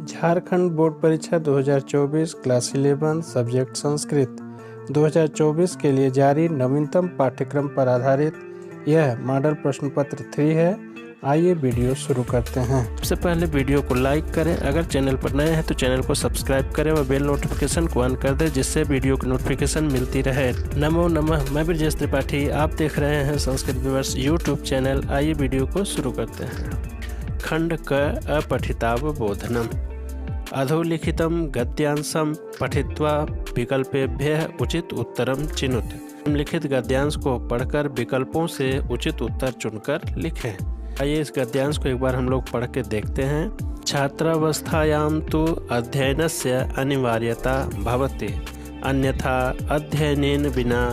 Jharkhand board परीक्षा 2024 class 11 subject Sanskrit 2024 के लिए जारी नवीनतम पाठ्यक्रम पर आधारित यह मॉडल प्रश्न पत्र 3 है। आइए वीडियो शुरू करते हैं। सबसे पहले वीडियो को लाइक करें, अगर चैनल पर नए हैं तो चैनल को सब्सक्राइब करें व बेल नोटिफिकेशन को ऑन कर दें, जिससे वीडियो की नोटिफिकेशन मिलती रहे। नमो नमः, मैं ब्रजेश त्रिपाठी, आप देख रहे हैं संस्कृत विवर्स यूट्यूब चैनल। आइए वीडियो को शुरू करते हैं। खंड क अपठितावबोधनम्। अधोलिखितं गद्यांशं पठित्वा विकल्पेभ्यः उचित उत्तरम चिनुत। निम्नलिखित गद्यांश को पढ़कर विकल्पों से उचित उत्तर चुनकर लिखें। आइए इस गद्यांश को एक बार हम लोग पढ़ के देखते हैं। छात्रावस्थायां तु अध्ययनस्य अनिवार्यता भवति, अन्यथा अध्ययनेन विना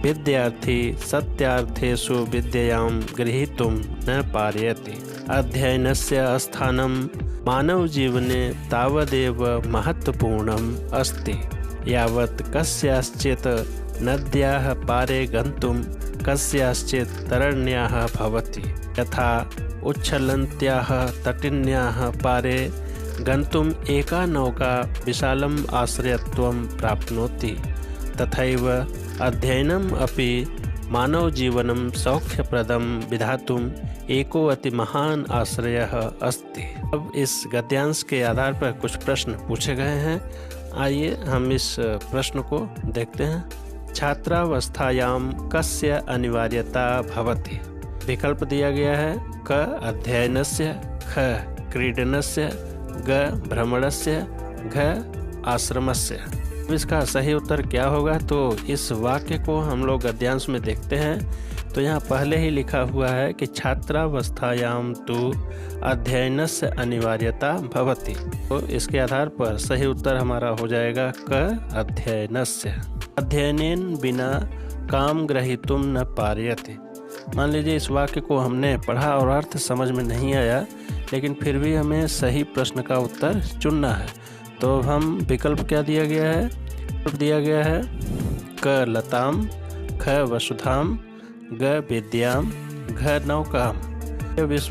विद्यार्थी सत्यार्थेषु विद्यायां ग्रहीतुं न पारयति। अध्ययनस्य स्थानं मानवजीवने तावदेव महत्वपूर्णम् अस्ति, यावत् कस्याश्चित् नद्याः पारे गन्तुं कस्याश्चित् तरण्याः भवति। यथा उच्छलन्त्याः तटिन्याः पारे गन्तुम् एका नौका विशालम् आश्रयत्वं प्राप्नोति, तथैव अध्ययनम् अपि मानवजीवनं सौख्यप्रदं विधातुम् एको अति महान आश्रयः अस्ति। अब इस गद्यांश के आधार पर कुछ प्रश्न पूछे गए हैं। आइए हम इस प्रश्न को देखते हैं। छात्रावस्थायां कस्य अनिवार्यता भवति। विकल्प दिया गया है क अध्ययनस्य, ख क्रीडनस्य, ग भ्रमणस्य, घ आश्रमस्य। इसका सही उत्तर क्या होगा, तो इस वाक्य को हम लोग गद्यांश में देखते हैं। तो यहाँ पहले ही लिखा हुआ है कि छात्रावस्थायां तु अध्ययनस्य अनिवार्यता भवति, तो इसके आधार पर सही उत्तर हमारा हो जाएगा क अध्ययनस्य। अध्ययनेन बिना काम ग्रहीतुं न पारयति। मान लीजिए इस वाक्य को हमने पढ़ा और अर्थ समझ में नहीं आया, लेकिन फिर भी हमें सही प्रश्न का उत्तर चुनना है। तो हम विकल्प क्या दिया गया है, दिया गया है क लताम, ख वसुधाम, ग विद्याम, घ नौकाम। अब इस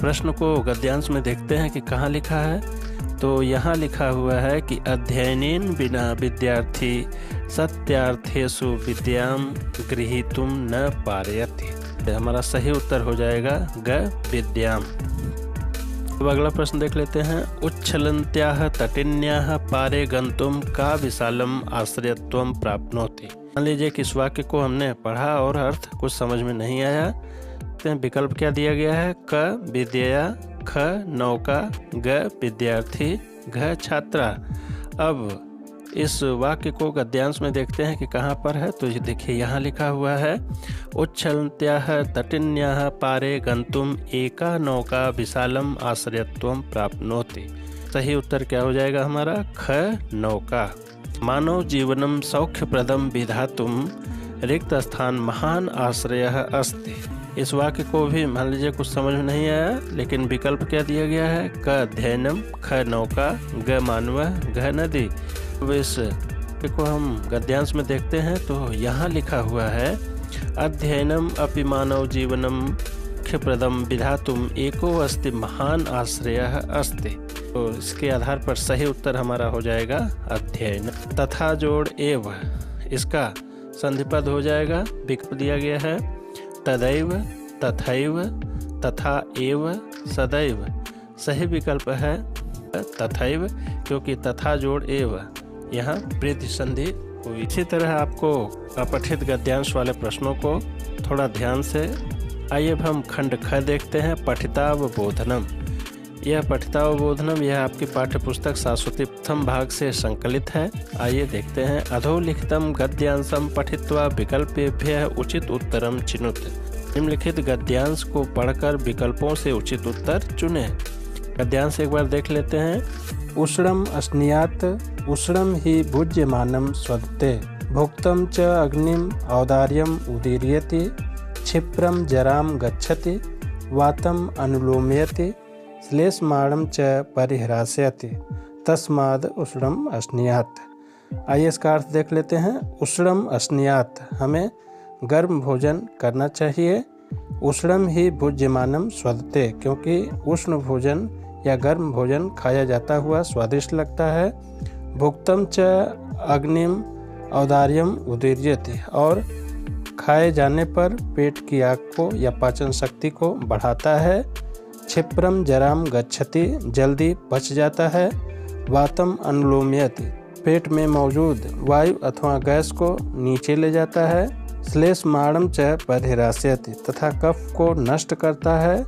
प्रश्न को गद्यांश में देखते हैं कि कहाँ लिखा है। तो यहाँ लिखा हुआ है कि अध्ययनेन बिना विद्यार्थी सत्यार्थेषु विद्याम गृहीतुं न पारयति। हमारा सही उत्तर हो जाएगा ग विद्याम। अब अगला प्रश्न देख लेते हैं। उच्छलन्त्याः तटिन्याः पारे गन्तुं का विशालम आश्रयत्वं प्राप्नोति। मान लीजिए कि इस वाक्य को हमने पढ़ा और अर्थ कुछ समझ में नहीं आया, तो विकल्प क्या दिया गया है क विद्या, ख नौका, ग विद्यार्थी, घ छात्रा। अब इस वाक्य को गद्यांश में देखते हैं कि कहाँ पर है। तो देखिए यहाँ लिखा हुआ है उच्छलन्त्याः तटिन्याः पारे गन्तुम् एका नौका विशालम आश्रयत्वं प्राप्नोति। सही उत्तर क्या हो जाएगा हमारा ख नौका। मानव जीवनम सौख्यप्रदम विधातुम रिक्त स्थान महान आश्रयः अस्ति। इस वाक्य को भी मान लीजिए कुछ समझ में नहीं आया, लेकिन विकल्प क्या दिया गया है क अध्ययनम, ख नौका, ग मानवः, घ नदी। अब इस को हम गद्यांश में देखते हैं। तो यहाँ लिखा हुआ है अध्ययनम अपि मानव जीवनम मुख्यप्रदम विधातुम एको अस्ति महान आश्रयः अस्ति। तो इसके आधार पर सही उत्तर हमारा हो जाएगा अध्ययन। तथा जोड़ एव, इसका संधिपद हो जाएगा। विकल्प दिया गया है तदैव, तथैव, तथा एव, सदैव। सही विकल्प है तथैव, क्योंकि तथा जोड़ एव यहाँ वृद्धि संधि हुई। इसी तरह आपको अपठित गद्यांश वाले प्रश्नों को थोड़ा ध्यान से। आइए अब हम खंड ख देखते हैं। पठितावबोधनम्। यह पठितावबोधनम् यह आपकी पाठ्य पुस्तक शाश्वती प्रथम भाग से संकलित है। आइए देखते हैं। अधोलिखितं गद्यांशं पठित्वा विकल्पेभ्यः उचित उत्तरम चिनुत। निम्नलिखित गद्यांश को पढ़कर विकल्पों से उचित उत्तर चुनें। गद्यांश एक बार देख लेते हैं। उष्णम अस्नियात उष्णम ही भुज्यमानं स्वदते, भुक्तं च अग्निम औदार्यम उदीर्यति, क्षिप्रम जराम गच्छति, वातम अनुलोमयति, श्लेष्माणं च परिह्रास्यति, तस्माद् उष्णम अस्नियात। आइए इसका अर्थ देख लेते हैं। उष्णम अस्नियात, हमें गर्म भोजन करना चाहिए। उष्णम ही भुज्यमानम स्वदते, क्योंकि उष्ण भोजन या गर्म भोजन खाया जाता हुआ स्वादिष्ट लगता है। भुक्तम च अग्निम औदार्यम उदीर्यते, और खाए जाने पर पेट की आग को या पाचन शक्ति को बढ़ाता है। क्षिप्रम जराम गच्छति, जल्दी पच जाता है। वातम अनुलोमयति, पेट में मौजूद वायु अथवा गैस को नीचे ले जाता है। श्लेष्माणम च परिह्रास्यति, तथा कफ को नष्ट करता है।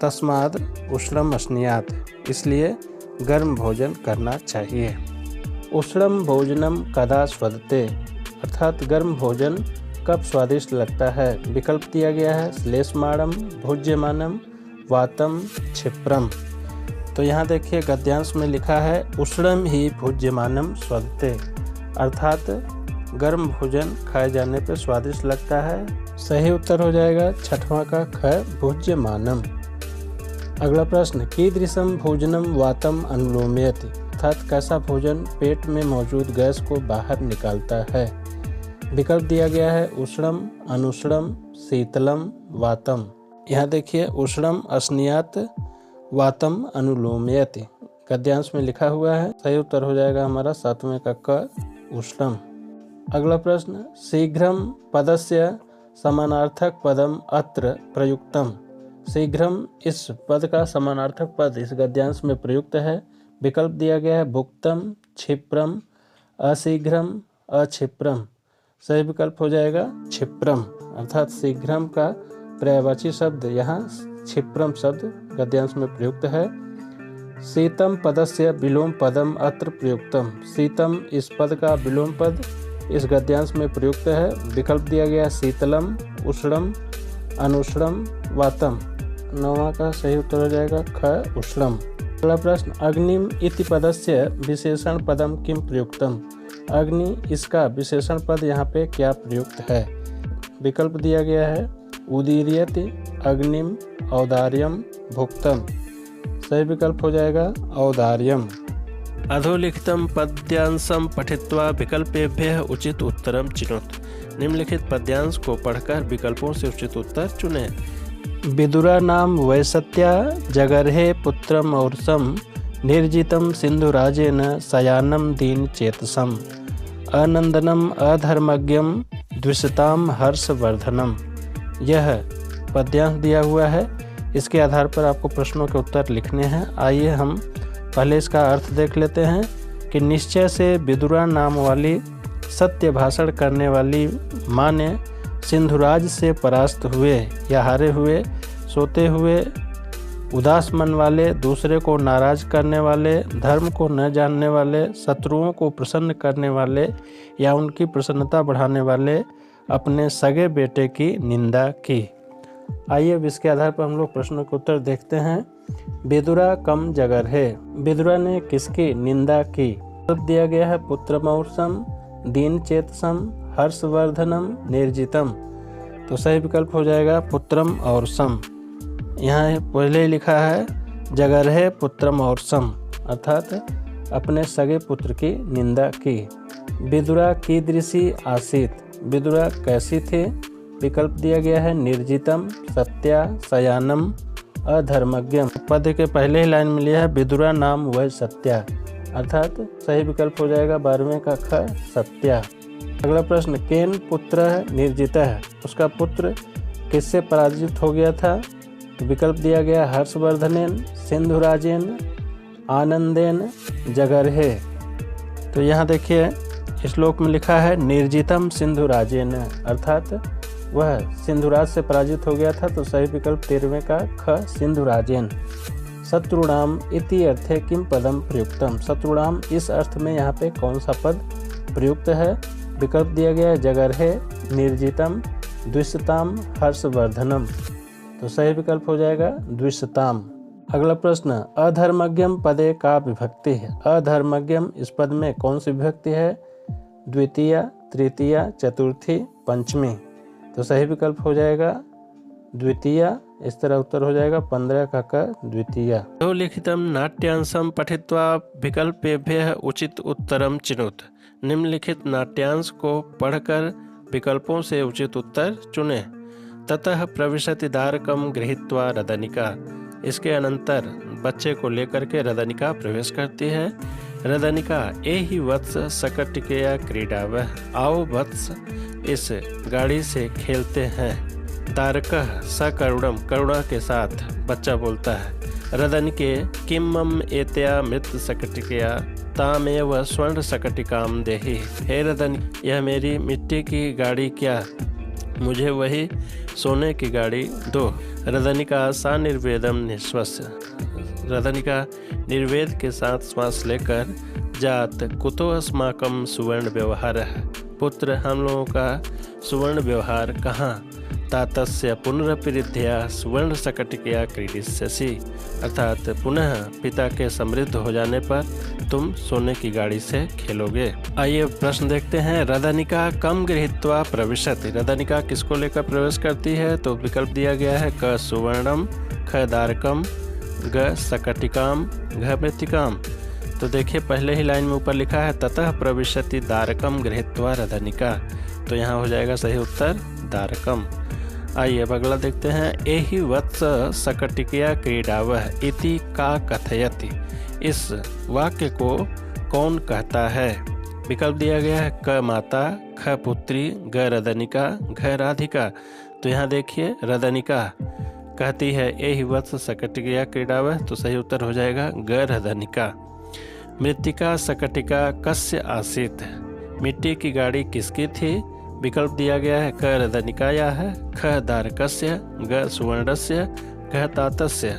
तस्माद् उष्णम अस्नियात, इसलिए गर्म भोजन करना चाहिए। उष्णम भोजनम कदा स्वदते, अर्थात गर्म भोजन कब स्वादिष्ट लगता है। विकल्प दिया गया है श्लेष्माणम, भुज्यमानम, वातम, क्षिप्रम। तो यहाँ देखिए गद्यांश में लिखा है उष्णम ही भुज्यमानम स्वदते, अर्थात गर्म भोजन खाए जाने पर स्वादिष्ट लगता है। सही उत्तर हो जाएगा छठवां का ख, भुज्यमानम। अगला प्रश्न, कीदृशम भोजनम वातम अनुलोमयति, अर्थात कैसा भोजन पेट में मौजूद गैस को बाहर निकालता है। विकल्प दिया गया है उष्णम, अनुष्णम, शीतलम, वातम। यहाँ देखिए उष्णम अस्नियात, वातम अनुलोमयति, गद्यांश में लिखा हुआ है। सही उत्तर हो जाएगा हमारा सातवें का क, उष्णम। अगला प्रश्न, शीघ्रम पदस्य समानार्थक पदम अत्र प्रयुक्तम, शीघ्रम इस पद का समानार्थक पद इस गद्यांश में प्रयुक्त है। विकल्प दिया गया है भुक्तम, क्षिप्रम, अशीघ्रम, अक्षिप्रम। सही विकल्प हो जाएगा क्षिप्रम, अर्थात शीघ्रम का पर्यायवाची शब्द यहाँ क्षिप्रम शब्द गद्यांश में प्रयुक्त है। शीतम पदस्य विलोम पदम अत्र प्रयुक्तम, शीतम इस पद का विलोम पद इस गद्यांश में प्रयुक्त है। विकल्प दिया गया शीतलम, उष्णम, अनुष्णम, वातम। नौवां का सही उत्तर हो जाएगा ख, उष्णम। अगला प्रश्न, अग्निम इति पदस्य विशेषण पदम किम प्रयुक्तम, अग्नि इसका विशेषण पद यहाँ पे क्या प्रयुक्त है। विकल्प दिया गया है उदीर्यति, अग्निम, औदार्यम, भुक्तम। सही विकल्प हो जाएगा औदार्यम। अधोलिखितम पद्यांशम पठित्वा विकल्पेभ्यः उचित उत्तरम चिनोत, निम्नलिखित पद्यांश को पढ़कर विकल्पों से उचित उत्तर चुनें। विदुरा नाम वैसत्या जगर्हे पुत्रम औरसम, निर्जितम सिंधुराजेन शयानम दीन चेतसम, अनंदनम अधर्मज्ञम द्विषताम हर्षवर्धनम। यह पद्यांश दिया हुआ है, इसके आधार पर आपको प्रश्नों के उत्तर लिखने हैं। आइए हम पहले इसका अर्थ देख लेते हैं कि निश्चय से विदुरा नाम वाली सत्य भाषण करने वाली माँ ने सिंधुराज से परास्त हुए या हारे हुए, सोते हुए, उदास मन वाले, दूसरे को नाराज करने वाले, धर्म को न जानने वाले, शत्रुओं को प्रसन्न करने वाले या उनकी प्रसन्नता बढ़ाने वाले अपने सगे बेटे की निंदा की। आइए अब इसके आधार पर हम लोग प्रश्नों के उत्तर देखते हैं। विदुरा कम जगर्हे, विदुरा ने किसकी निंदा की। उत्तर दिया गया है पुत्रमौर्सम, दीन चेतसम, हर्षवर्धनम, निर्जितम। तो सही विकल्प हो जाएगा पुत्रम और सम। यहाँ पहले ही लिखा है जगर्हे पुत्रम और सम, अर्थात अपने सगे पुत्र की निंदा की। विदुरा कीदृशी आसीत, विदुरा कैसी थी। विकल्प दिया गया है निर्जितम, सत्या, शयानम, अधर्मज्ञम। पद के पहले ही लाइन में लिया है विदुरा नाम वह सत्या, अर्थात सही विकल्प हो जाएगा 12वें का ख, सत्या। अगला प्रश्न, केन पुत्र निर्जित है, उसका पुत्र किससे पराजित हो गया था। विकल्प दिया गया हर्षवर्धनेन, सिंधुराजेन, आनंदेन, जगर्हे। तो यहाँ देखिए श्लोक में लिखा है निर्जितम सिंधुराजेन, अर्थात वह सिंधुराज से पराजित हो गया था। तो सही विकल्प 13वें का ख, सिंधुराजेन। शत्रुणाम इति अर्थे किम पदम प्रयुक्तम, शत्रुणाम इस अर्थ में यहाँ पे कौन सा पद प्रयुक्त है। विकल्प दिया गया है जगर्हे, निर्जितम, द्विषताम, हर्षवर्धनम। तो सही विकल्प हो जाएगा द्विषताम। अगला प्रश्न, अधर्मज्ञम पदे का विभक्ति है, अधर्मज्ञम इस पद में कौन सी विभक्ति है। द्वितीया, तृतीया, चतुर्थी, पंचमी। तो सही विकल्प हो जाएगा द्वितीया। इस तरह उत्तर हो जाएगा 15 का क, द्वितीया। तो लिखितम नाट्यांशम पठित्वा विकल्पेभ्यः उचित उत्तरम चिनुत, निम्नलिखित नाट्यांश को पढ़कर विकल्पों से उचित उत्तर चुनें। ततः प्रविशति दारकम गृहीत्वा रदनिका, इसके अनंतर बच्चे को लेकर के रदनिका प्रवेश करती है। रदनिका एहि वत्स सकटिकया क्रीडावः, आओ वत्स इस गाड़ी से खेलते हैं। तारकः सकरुणम, करुणा के साथ बच्चा बोलता है। रदनिके किम मम एतया मृत सकटिकया तामेव स्वर्ण सकटिकाम देहि, हे रदन यह मेरी मिट्टी की गाड़ी क्या, मुझे वही सोने की गाड़ी दो। रदनिका सा निर्वेदम निश्वस्य, रदनिका निर्वेद के साथ श्वास लेकर जात कुतो अस्माकम सुवर्ण व्यवहार, पुत्र हम लोगों का सुवर्ण व्यवहार कहाँ। तातस्य पुनरपिरिध्या सुवर्ण सकटिकया क्रीडिष्यसि, अर्थात पुनः पिता के समृद्ध हो जाने पर तुम सोने की गाड़ी से खेलोगे। आइए प्रश्न देखते हैं। रदनिका कम गृहीत्वा प्रविशति, रदनिका किसको लेकर प्रवेश करती है? तो विकल्प दिया गया है क सुवर्णम, ख दारकम, ग सकटिकाम, घ मृत्तिकाम। तो देखिए पहले ही लाइन में ऊपर लिखा है ततः प्रविशति दारकम गृहीत्वा रदनिका, तो यहाँ हो जाएगा सही उत्तर दारकम। आइए अब अगला देखते हैं। एहि वत्स सकटिकया क्रीडावः इति का कथयति, इस वाक्य को कौन कहता है? विकल्प दिया गया है क माता, ख पुत्री, ग रदनिका, घ राधिका। तो यहाँ देखिए रदनिका कहती है एहि वत्स सकटिकया क्रीडावः, तो सही उत्तर हो जाएगा ग रदनिका। मृत्तिका सकटिका कस्य आसीत्, मिट्टी की गाड़ी किसकी थी? विकल्प दिया गया है क रदनिकाया है, ख दारकस्य, ग सुवर्णस्य, घ तातस्य।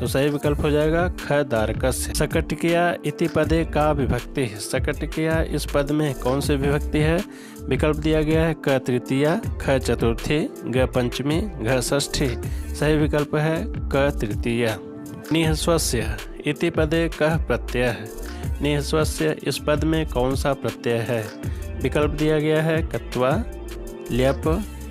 तो सही विकल्प हो जाएगा ख दारकस्य। सकटिकया इति पदे का विभक्ति, सकटिकया इस पद में कौन सी विभक्ति है? विकल्प दिया गया है क तृतीया, ख चतुर्थी, ग पंचमी, घ षष्ठी। सही विकल्प है क तृतीया। निःस्वस्य इति पदे कः प्रत्यय है, निःस्वस्य इस पद में कौन सा प्रत्यय है? विकल्प दिया गया है कत्वा, ल्यप,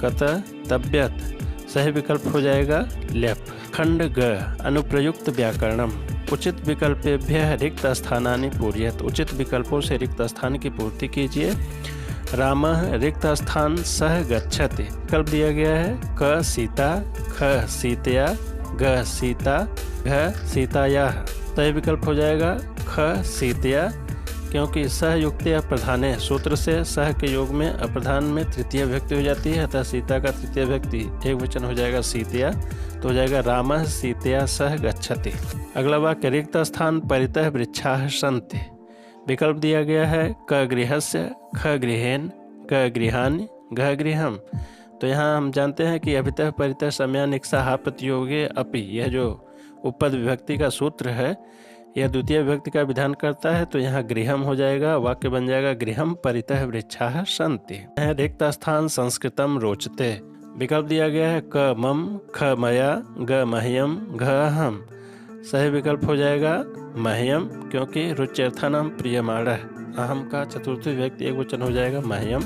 कत, तब्यत। सही विकल्प हो जाएगा ल्यप। खंड ग अनुप्रयुक्त व्याकरणम, उचित विकल्पेभ्यः रिक्त स्थानानि पूरयेत्, उचित विकल्पों से रिक्त स्थान की पूर्ति कीजिए। रामः रिक्त स्थान सह गच्छति, विकल्प दिया गया है क सीता, ख सीतया, ग सीता, घ सीतायाः। सही विकल्प हो जाएगा ख सीतया, क्योंकि सह युक्त अप्रधाने सूत्र से सह के योग में अप्रधान में तृतीय विभक्ति हो जाती है, अतः सीता का तृतीय विभक्ति एक वचन हो जाएगा सीतया, तो हो जाएगा रामः सीतया सह गच्छति। अगला वाक्य रिक्त स्थान परितः वृक्षाः सन्ति, विकल्प दिया गया है क गृहस्य, ख गृहेन, ग गृहानि, घ गृहम्। तो यहाँ हम जानते हैं कि अभितः परितः समयानिक्साः प्रतियोगे अपि, यह जो उपपद विभक्ति का सूत्र है यह द्वितीय विभक्ति का विधान करता है, तो यहाँ गृहम हो जाएगा, वाक्य बन जाएगा गृहम परितः वृक्षाः सन्ति। रिक्त स्थान संस्कृतम रोचते, विकल्प दिया गया है क मम, ख मया, ग मह्यम, घ अहम। सही विकल्प हो जाएगा मह्यम, क्योंकि रुच्यर्थानां प्रियमाणः, अहम का चतुर्थी विभक्ति एक वचन हो जाएगा मह्यम,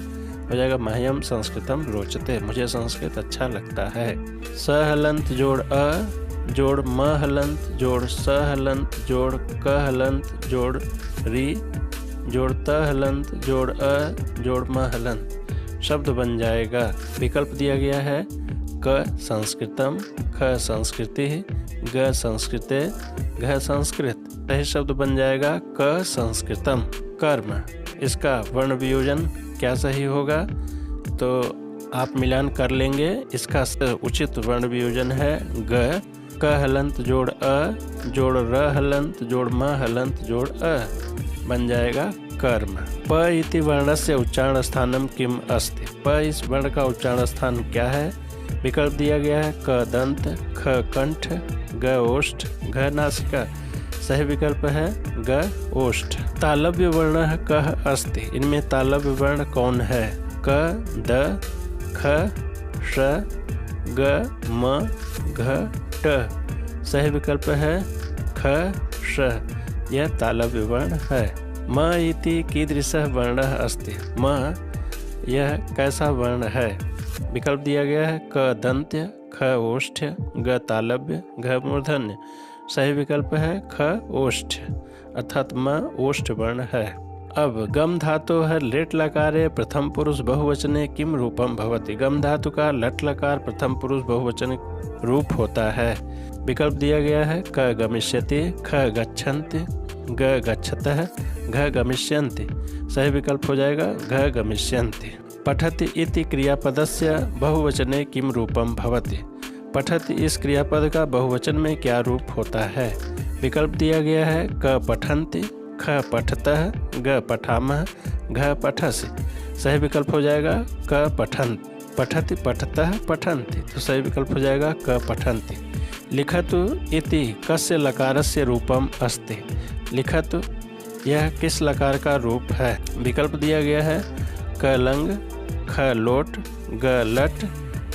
हो जाएगा मह्यम संस्कृतम रोचते, मुझे संस्कृत अच्छा लगता है। स हलंत जोड़ अ जोड़ म हलंत जोड़ स हलंत जोड़ क हलंत जोड़ री जोड़ त हलंत जोड़ अ जोड़ म हलंत शब्द बन जाएगा। विकल्प दिया गया है क संस्कृतम, ख संस्कृति, ग संस्कृते, घ संस्कृत। सही शब्द बन जाएगा क संस्कृतम। कर्म, इसका वर्ण वियोजन क्या सही होगा? तो आप मिलान कर लेंगे। इसका उचित वर्ण वियोजन है ग, क हलंत जोड़ अ जोड़ र हलंत जोड़ म हलंत जोड़ अ, बन जाएगा कर्म। प इति वर्णस्य उच्चारण स्थानम किम अस्ति, प इस वर्ण का उच्चारण स्थान क्या है? विकल्प दिया गया है क दंत, ख कंठ, ग ओष्ठ, घ नासिका। सही विकल्प है ग ओष्ठ। तालव्य वर्ण कः अस्ति, इनमें तालव्य वर्ण कौन है? क, द, ख, श, ग, म, घ, ट। सही विकल्प है ख, श, यह तालव्य वर्ण है। म इति कीदृशः वर्णः अस्ति, म यह कैसा वर्ण है? विकल्प दिया गया है क दंत्य, ख ओष्ठ्य, ग तालव्य, घ मूर्धन्य। सही विकल्प है ख ओष्ठ, अर्थात म ओष्ठ वर्ण है। अब गम धातु है लेट लकारे प्रथम पुरुष बहुवचने किम रूपम भवति। गम धातु का लट लकार प्रथम पुरुष बहुवचन रूप होता है। विकल्प दिया गया है क गमिष्यति, ख गच्छन्ति, ग गच्छतः, घ गमिष्यन्ति। सही विकल्प हो जाएगा घ गमिष्यन्ति। पठति इति क्रियापदस्य बहुवचने किम रूपम भवति। पठति इस क्रियापद का बहुवचन में क्या रूप होता है। विकल्प दिया गया है क पठन्ति, ख पठतः, ग पठामः, घ पठसि। सही विकल्प हो जाएगा क पठन्ति। पठति पठतः पठन्ति, तो सही विकल्प हो जाएगा क पठन्ति। लिखतु इति कस्य लकारस्य रूपम अस्ति। लिखतु यह किस लकार का रूप है। विकल्प दिया गया है क लंग, ख लोट, ग लट,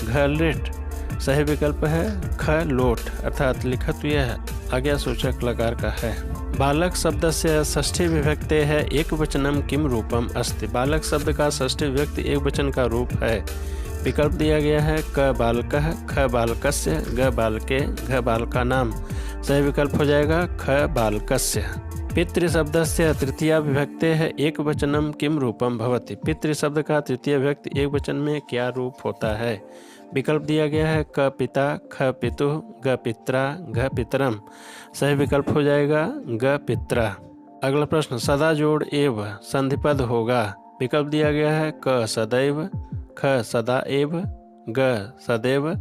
घ लिट। सही विकल्प है ख लोट, अर्थात लिखतु यह आज्ञासूचक लकार का है। बालक शब्द से षष्ठी विभक्ति है एक वचनम किम रूपम अस्ति। बालक शब्द का षष्ठी विभक्ति एक वचन का रूप है। विकल्प दिया गया है क बालकः, ख बालकस्य, ग बालके, घ बालकानाम। सही विकल्प हो जाएगा ख बालकस्य। पितृ शब्द से तृतीया विभक्ति है एक वचनम किम रूपम भवति। पितृ शब्द का तृतीय विभक्ति एक वचन में क्या रूप होता है। विकल्प दिया गया है क पिता, ख पितुः, ग पित्रा, घ पितरम। सही विकल्प हो जाएगा ग पित्रा। अगला प्रश्न सदा जोड़ एव संधिपद होगा। विकल्प दिया गया है क सदैव, ख सदा एव, ग सदैव,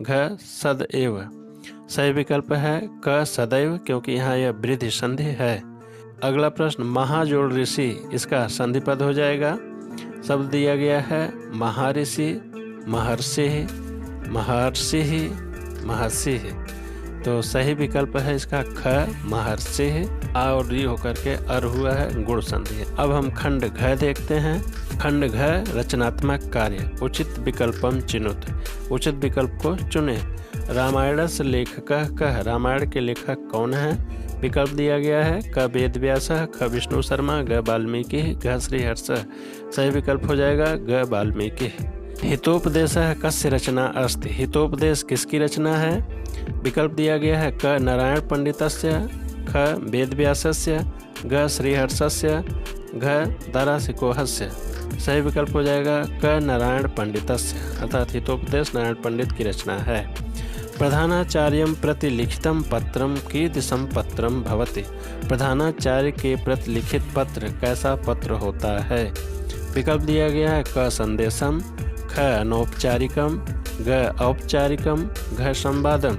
घ सदैव। सही विकल्प है क सदैव, क्योंकि यहाँ यह वृद्धि संधि है। अगला प्रश्न महाजोड़ ऋषि, इसका संधिपद हो जाएगा। शब्द दिया गया है महाऋषि, महर्षि, महर्षि, महर्षि। तो सही विकल्प है इसका ख महर्षि, आ और री होकर के अर हुआ है, गुण संधि। अब हम खंड घ देखते हैं। खंड घ रचनात्मक कार्य, उचित विकल्पम चिनुत। उचित विकल्प को चुने। रामायण से लेखक कह, रामायण के लेखक कौन है। विकल्प दिया गया है क वेद व्यास, ख विष्णु शर्मा, ग वाल्मीकि, घ श्रीहर्ष। सही विकल्प हो जाएगा ग वाल्मीकि। हितोपदेश कस्य रचना अस्ति। हितोपदेश किसकी रचना है। विकल्प दिया गया है क नारायण पंडितस्य, ख वेद व्यासस्य, ग श्रीहर्षस्य, घ दारासिकोहस्य। सही विकल्प हो जाएगा क नारायण पंडितस्य, अर्थात हितोपदेश नारायण पंडित की रचना है। प्रधानाचार्यं प्रति लिखितं पत्रं कीदृशं पत्रं भवति। प्रधानाचार्य के प्रति लिखित पत्र कैसा पत्र होता है। विकल्प दिया गया है क संदेशम, ख अनौपचारिकम, ग औपचारिकम, घ संवादम।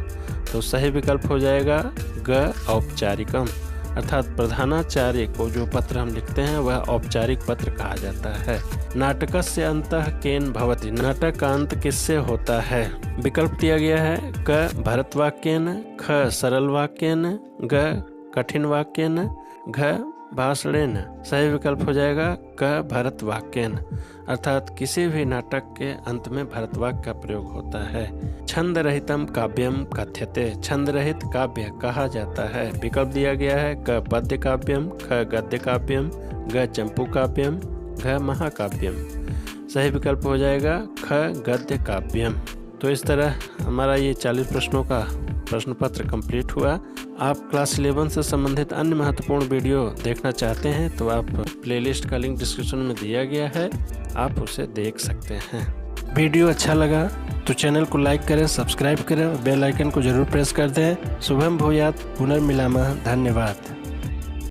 तो सही विकल्प हो जाएगा ग औपचारिकम, अर्थात प्रधानाचार्य को जो पत्र हम लिखते हैं वह औपचारिक पत्र कहा जाता है। नाटकस्य अंतः केन भवति। नाटक का अंत किससे होता है। विकल्प दिया गया है क भरत वाक्येन, ख सरल वाक्येन, ग कठिन वाक्येन, घ भाषणेन। सही विकल्प हो जाएगा क भरत वाक्येन, अर्थात किसी भी नाटक के अंत में भरत वाक्य का प्रयोग होता है। छंद रहितम काव्यम कथ्यते। छंद रहित काव्य कहा जाता है। विकल्प दिया गया है क पद्य काव्यम, ख गद्य काव्यम, ग चंपू काव्यम, घ महाकाव्यम। सही विकल्प हो जाएगा ख गद्य काव्यम। तो इस तरह हमारा ये 40 प्रश्नों का प्रश्न पत्र कंप्लीट हुआ। आप क्लास 11 से संबंधित अन्य महत्वपूर्ण वीडियो देखना चाहते हैं तो आप प्लेलिस्ट का लिंक डिस्क्रिप्शन में दिया गया है, आप उसे देख सकते हैं। वीडियो अच्छा लगा तो चैनल को लाइक करें, सब्सक्राइब करें और बेल आइकन को जरूर प्रेस कर दें। शुभम भूयात्, पुनर्मिलामः। धन्यवाद।